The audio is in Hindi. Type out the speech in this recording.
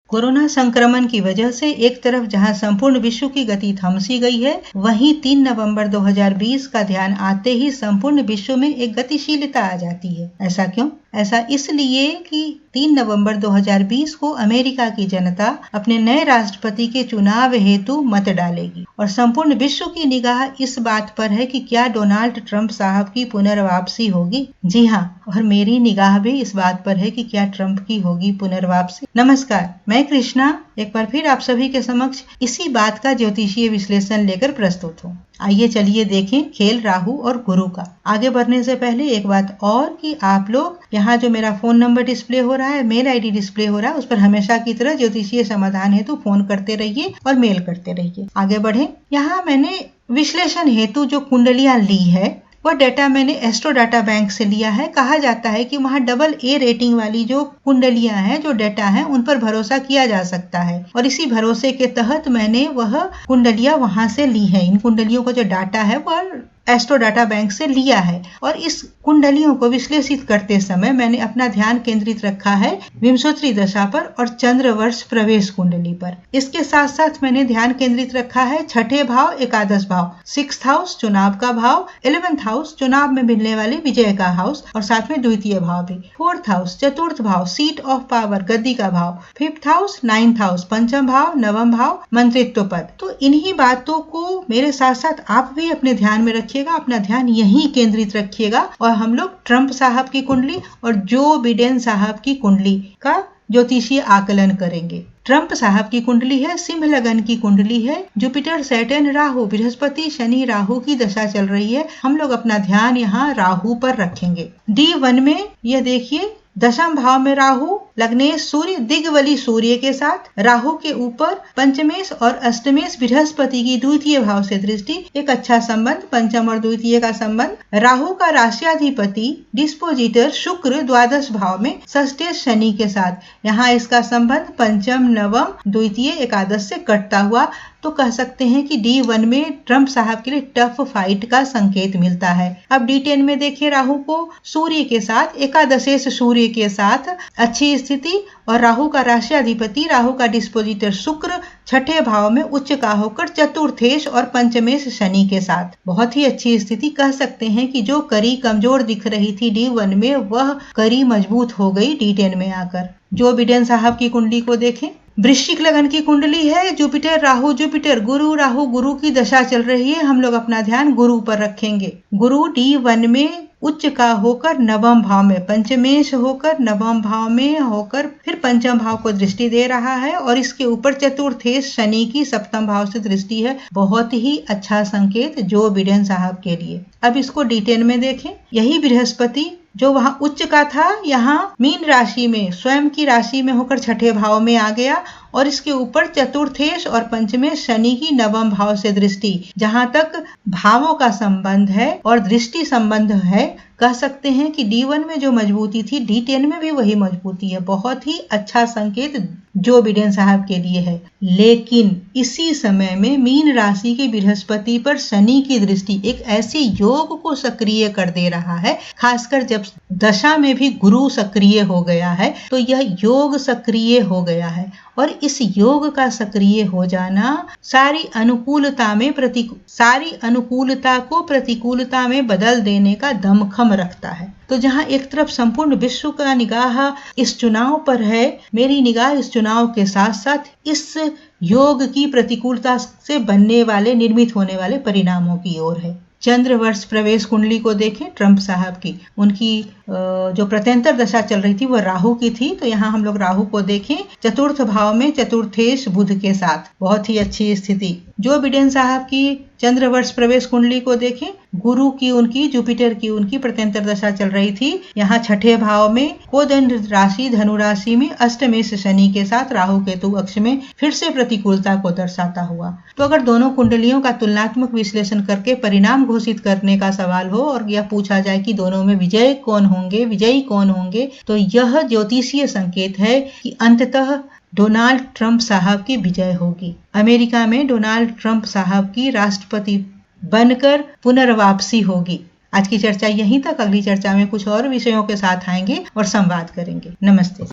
कोरोना संक्रमण की वजह से एक तरफ जहां संपूर्ण विश्व की गति थम सी गई है, वहीं 3 नवंबर 2020 का ध्यान आते ही संपूर्ण विश्व में एक गतिशीलता आ जाती है। ऐसा क्यों? ऐसा इसलिए कि 3 नवंबर 2020 को अमेरिका की जनता अपने नए राष्ट्रपति के चुनाव हेतु मत डालेगी और संपूर्ण विश्व की निगाह इस बात पर है कि क्या डोनाल्ड ट्रंप साहब की पुनर्वापसी होगी। जी हाँ, और मेरी निगाह भी इस बात पर है कि क्या ट्रंप की होगी पुनर्वापसी। नमस्कार, मैं कृष्णा एक बार फिर आप सभी के समक्ष इसी बात का ज्योतिषीय विश्लेषण लेकर प्रस्तुत हूँ। आइए चलिए देखें खेल राहु और गुरु का। आगे बढ़ने से पहले एक बात और कि आप लोग यहाँ जो मेरा फोन नंबर डिस्प्ले हो रहा है, मेल आईडी डिस्प्ले हो रहा है, उस पर हमेशा की तरह ज्योतिषीय समाधान हेतु फोन करते रहिए और मेल करते रहिए। आगे बढ़े। यहाँ मैंने विश्लेषण हेतु जो कुंडलियां ली है वह डेटा मैंने एस्ट्रो डाटा बैंक से लिया है। कहा जाता है कि वहाँ AA रेटिंग वाली जो कुंडलियां हैं, जो डेटा है, उन पर भरोसा किया जा सकता है और इसी भरोसे के तहत मैंने वह कुंडलियां वहां से ली है। इन कुंडलियों का जो डाटा है वह एस्ट्रो डाटा बैंक से लिया है और इस कुंडलियों को विश्लेषित करते समय मैंने अपना ध्यान केंद्रित रखा है विंशोत्तरी दशा पर और चंद्र वर्ष प्रवेश कुंडली पर। इसके साथ साथ मैंने ध्यान केंद्रित रखा है छठे भाव, एकादश भाव, 6th हाउस चुनाव का भाव, 11th हाउस चुनाव में मिलने वाले विजय का हाउस और साथ में द्वितीय भाव भी, 4th हाउस चतुर्थ भाव, सीट ऑफ पावर गद्दी का भाव, 5th हाउस, 9th हाउस पंचम भाव, नवम भाव मंत्रित्व पद। तो इन्हीं बातों को मेरे साथ साथ आप भी अपने ध्यान में रखिए, अपना ध्यान यहीं केंद्रित रखिएगा और हम लोग ट्रंप साहब की कुंडली और जो बिडेन साहब की कुंडली का ज्योतिषीय आकलन करेंगे। ट्रंप साहब की कुंडली है, सिंह लगन की कुंडली है, जुपिटर, सैटर्न, राहु, बृहस्पति, शनि, राहु की दशा चल रही है। हम लोग अपना ध्यान यहाँ राहु पर रखेंगे। D1 में यह देखिए, दशम भाव में राहु, लग्नेश सूर्य, दिग्वली सूर्य के साथ, राहु के ऊपर पंचमेश और अष्टमेश बृहस्पति की द्वितीय भाव से दृष्टि, एक अच्छा संबंध, पंचम और द्वितीय का संबंध। राहु का राशियाधिपति डिस्पोजिटर शुक्र द्वादश भाव में षष्ठेश शनि के साथ, यहाँ इसका संबंध पंचम, नवम, द्वितीय, एकादश से कटता हुआ। तो कह सकते हैं कि D1 में ट्रंप साहब के लिए टफ फाइट का संकेत मिलता है। अब D10 में देखिए, राहु को सूर्य के साथ, एकादशेश सूर्य के साथ अच्छी स्थिति और राहु का राशियाधिपति, राहु का डिस्पोजिटर शुक्र छठे भाव में उच्च का होकर चतुर्थेश और पंचमेश शनि के साथ बहुत ही अच्छी स्थिति। कह सकते हैं कि जो कड़ी कमजोर दिख रही थी D1 में, वह कड़ी मजबूत हो गई D10 में आकर। जो बिडेन साहब की कुंडली को देखें, वृश्चिक लगन की कुंडली है, जुपिटर राहु, जुपिटर गुरु, राहु गुरु की दशा चल रही है। हम लोग अपना ध्यान गुरु पर रखेंगे। गुरु D1 में उच्च का होकर नवम भाव में, पंचमेश होकर नवम भाव में होकर फिर पंचम भाव को दृष्टि दे रहा है और इसके ऊपर चतुर्थेश शनि की सप्तम भाव से दृष्टि है। बहुत ही अच्छा संकेत जो बिडेन साहब के लिए। अब इसको D10 में देखें, यही बृहस्पति जो वहां उच्च का था, यहाँ मीन राशि में, स्वयं की राशि में होकर छठे भाव में आ गया और इसके ऊपर चतुर्थेश और पंचमेश शनि की नवम भाव से दृष्टि। जहां तक भावों का संबंध है और दृष्टि संबंध है, कह सकते हैं कि D1 में जो मजबूती थी D10 में भी वही मजबूती है। बहुत ही अच्छा संकेत जो बिडेन साहब के लिए है। लेकिन इसी समय में मीन राशि के बृहस्पति पर शनि की दृष्टि एक ऐसे योग को सक्रिय कर दे रहा है, खासकर जब दशा में भी गुरु सक्रिय हो गया है तो यह योग सक्रिय हो गया है और इस योग का सक्रिय हो जाना सारी अनुकूलता को प्रतिकूलता में बदल देने का दमखम रखता है। तो जहां एक तरफ संपूर्ण विश्व का निगाह इस चुनाव पर है, मेरी निगाह इस चुनाव के साथ साथ इस योग की प्रतिकूलता से बनने वाले, निर्मित होने वाले परिणामों की ओर है। चंद्र वर्ष प्रवेश कुंडली को देखें, ट्रंप साहब की, उनकी जो प्रत्यंतर दशा चल रही थी वह राहु की थी। तो यहाँ हम लोग राहु को देखें, चतुर्थ भाव में चतुर्थेश बुध के साथ, बहुत ही अच्छी स्थिति। जो बिडेन साहब की चंद्र वर्ष प्रवेश कुंडली को देखें, गुरु की उनकी, जुपिटर की उनकी प्रत्यंतर दशा चल रही थी। यहाँ छठे भाव में कोदंड राशि, धनु राशि में अष्टमेश शनि के साथ राहु केतु अक्ष में फिर से प्रतिकूलता को दर्शाता हुआ। तो अगर दोनों कुंडलियों का तुलनात्मक विश्लेषण करके परिणाम घोषित करने का सवाल हो और यह पूछा जाए कि दोनों में विजयी कौन होंगे, तो यह ज्योतिषीय संकेत है कि अंततः डोनाल्ड ट्रंप साहब की विजय होगी। अमेरिका में डोनाल्ड ट्रंप साहब की राष्ट्रपति बनकर पुनर्वापसी होगी। आज की चर्चा यहीं तक। अगली चर्चा में कुछ और विषयों के साथ आएंगे और संवाद करेंगे। नमस्ते।